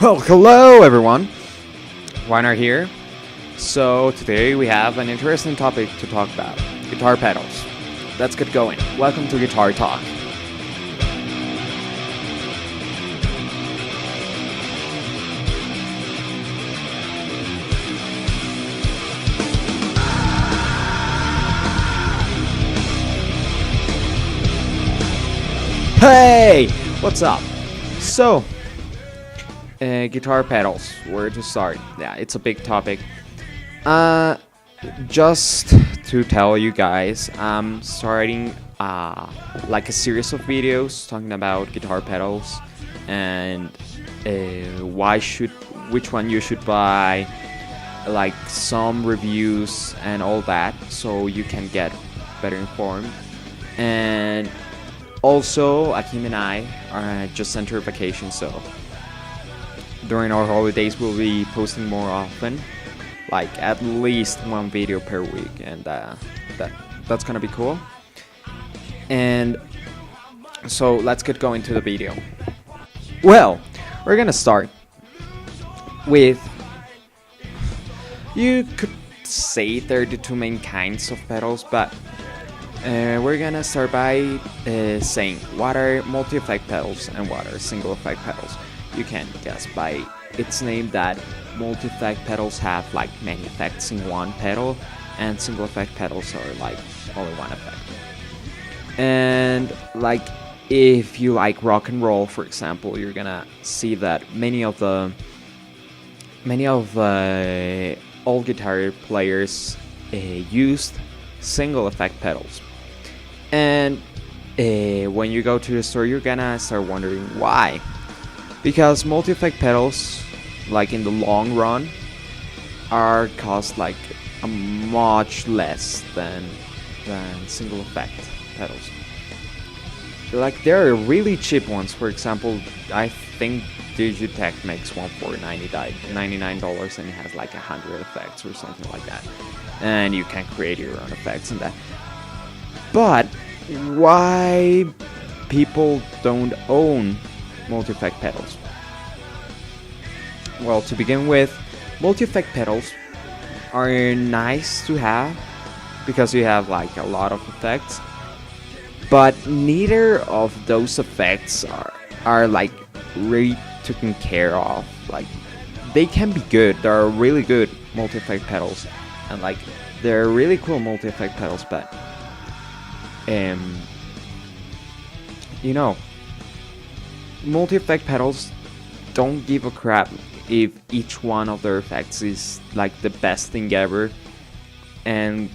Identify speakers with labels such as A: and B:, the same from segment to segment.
A: Well, hello everyone. Weiner here. So today we have an interesting topic to talk about: guitar pedals. Let's get going. Welcome to Guitar Talk. Hey, what's up? So, guitar pedals. Where to start? Yeah, it's a big topic. Just to tell you guys, I'm starting like a series of videos talking about guitar pedals and which one you should buy, like some reviews and all that, so you can get better informed. And also, Akim and I just entered vacation, so during our holidays we'll be posting more often, like at least one video per week, and that's gonna be cool. And so let's get going to the video. Well, we're gonna start with, you could say there are the two main kinds of pedals, but we're gonna start by saying what are multi-effect pedals and what are single effect pedals. You can guess by its name that multi-effect pedals have like many effects in one pedal, and single effect pedals are like only one effect. And like if you like rock and roll, for example, you're gonna see that many of the old guitar players used single effect pedals. And when you go to the store, you're gonna start wondering why. Because multi-effect pedals, like in the long run, are cost like a much less than single effect pedals. Like there are really cheap ones. For example, I think Digitech makes one for $99 and it has like 100 effects or something like that. And you can create your own effects and that. But why people don't own multi-effect pedals? Well, to begin with, multi-effect pedals are nice to have because you have like a lot of effects, but neither of those effects are like really taken care of. Like they can be good, there are really good multi-effect pedals, and like they're really cool multi-effect pedals, but you know, multi-effect pedals don't give a crap if each one of their effects is like the best thing ever, and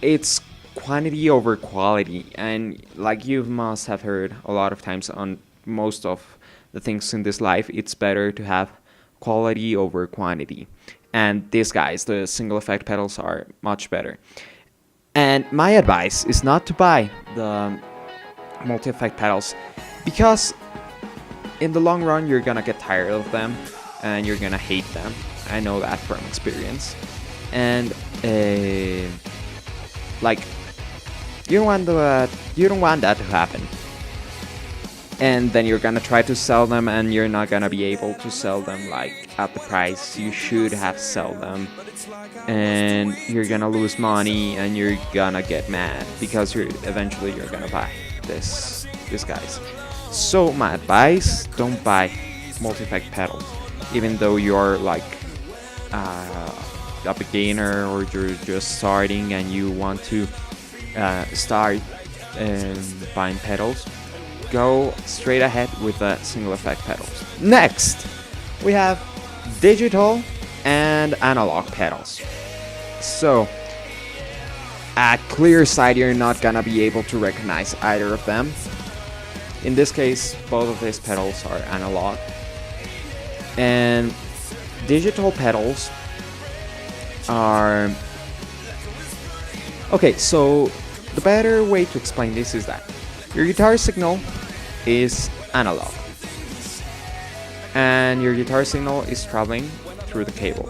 A: it's quantity over quality. And like you must have heard a lot of times on most of the things in this life, it's better to have quality over quantity, and these guys, the single effect pedals, are much better. And my advice is not to buy the multi-effect pedals, because in the long run you're gonna get tired of them and you're gonna hate them. I know that from experience. And like you don't want that to happen. And then you're gonna try to sell them and you're not gonna be able to sell them like at the price you should have sell them, and you're gonna lose money and you're gonna get mad because you're gonna buy this guys. So my advice, don't buy multi-effect pedals, even though you're like a beginner or you're just starting and you want to start buying pedals. Go straight ahead with the single effect pedals. Next, we have digital and analog pedals. So at clear sight, you're not gonna be able to recognize either of them. In this case, both of these pedals are analog. And digital pedals are... Okay, so the better way to explain this is that your guitar signal is analog, and your guitar signal is traveling through the cable,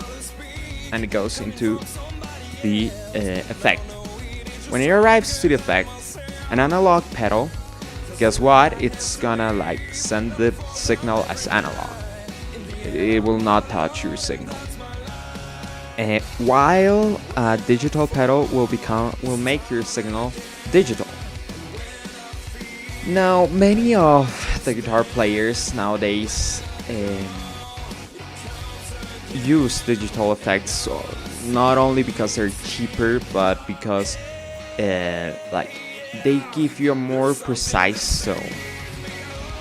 A: and it goes into the effect. When it arrives to the effect, an analog pedal, guess what? It's gonna like send the signal as analog. it will not touch your signal. While a digital pedal will make your signal digital. Now, many of the guitar players nowadays use digital effects not only because they're cheaper, but because like they give you a more precise tone.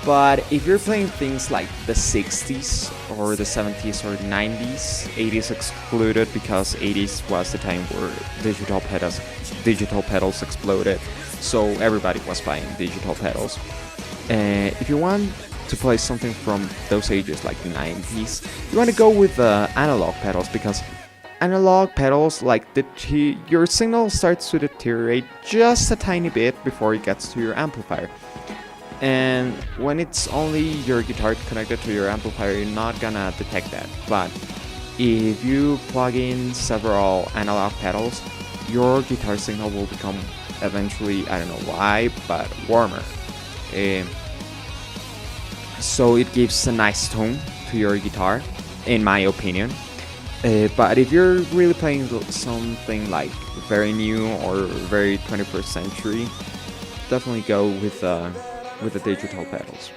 A: But if you're playing things like the 60s or the 70s or the 90s, 80s excluded because 80s was the time where digital pedals exploded, so everybody was buying digital pedals. If you want to play something from those ages like the 90s, you want to go with the analog pedals, because analog pedals, like your signal starts to deteriorate just a tiny bit before it gets to your amplifier. And when it's only your guitar connected to your amplifier, you're not gonna detect that. But if you plug in several analog pedals, your guitar signal will become eventually, I don't know why, but warmer. So it gives a nice tone to your guitar, in my opinion. But if you're really playing something like very new or very 21st century, definitely go with the digital pedals.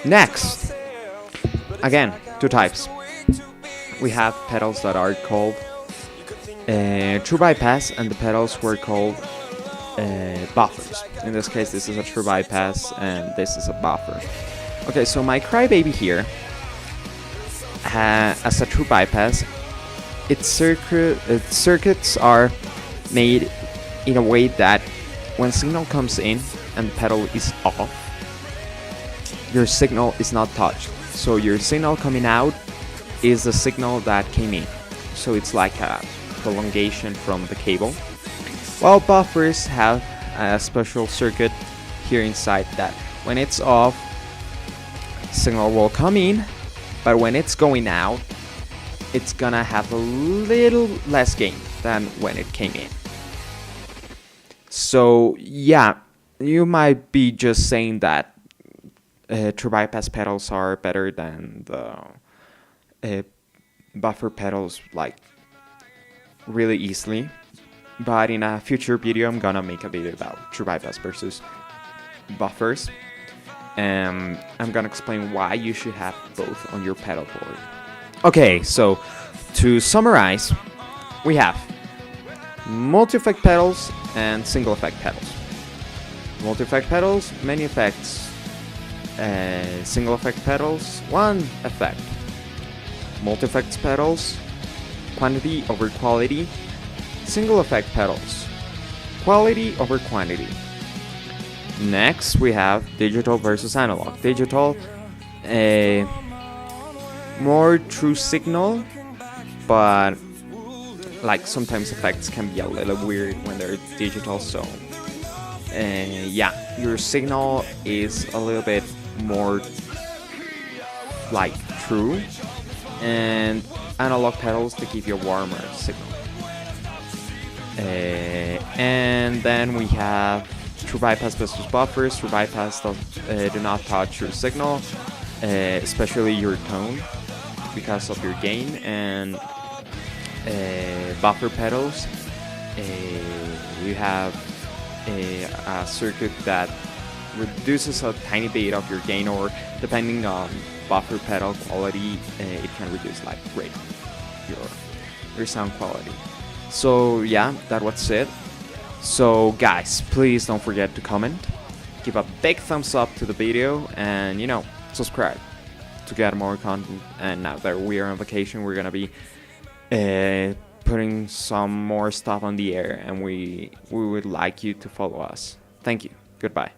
A: Next, again, two types. We have pedals that are called true bypass, and the pedals were called buffers. In this case, this is a true bypass and this is a buffer. Okay, so my Crybaby here, as a true bypass, its circuits are made in a way that when signal comes in and the pedal is off, your signal is not touched. So your signal coming out is the signal that came in. So it's like a prolongation from the cable. While buffers have a special circuit here inside that when it's off, signal will come in, but when it's going out, it's gonna have a little less gain than when it came in. So yeah, you might be just saying that true bypass pedals are better than the buffer pedals, like really easily. But in a future video, I'm gonna make a video about true bypass versus buffers. I'm gonna explain why you should have both on your pedal board. Okay, so to summarize, we have multi-effect pedals and single effect pedals. Multi-effect pedals, many effects. Single effect pedals, one effect. Multi-effects pedals, quantity over quality. Single effect pedals, quality over quantity. Next, we have digital versus analog. Digital, more true signal, but like sometimes effects can be a little weird when they're digital, so yeah, your signal is a little bit more like true, and analog pedals to give you a warmer signal. And then we have true bypass versus buffers. True bypass do not touch your signal, especially your tone, because of your gain. And buffer pedals, you have a circuit that reduces a tiny bit of your gain, or depending on buffer pedal quality, it can reduce like great your sound quality. So yeah, that was it. So guys, please don't forget to comment, give a big thumbs up to the video, and subscribe to get more content. And now that we are on vacation, we're gonna be putting some more stuff on the air, and we would like you to follow us. Thank you. Goodbye.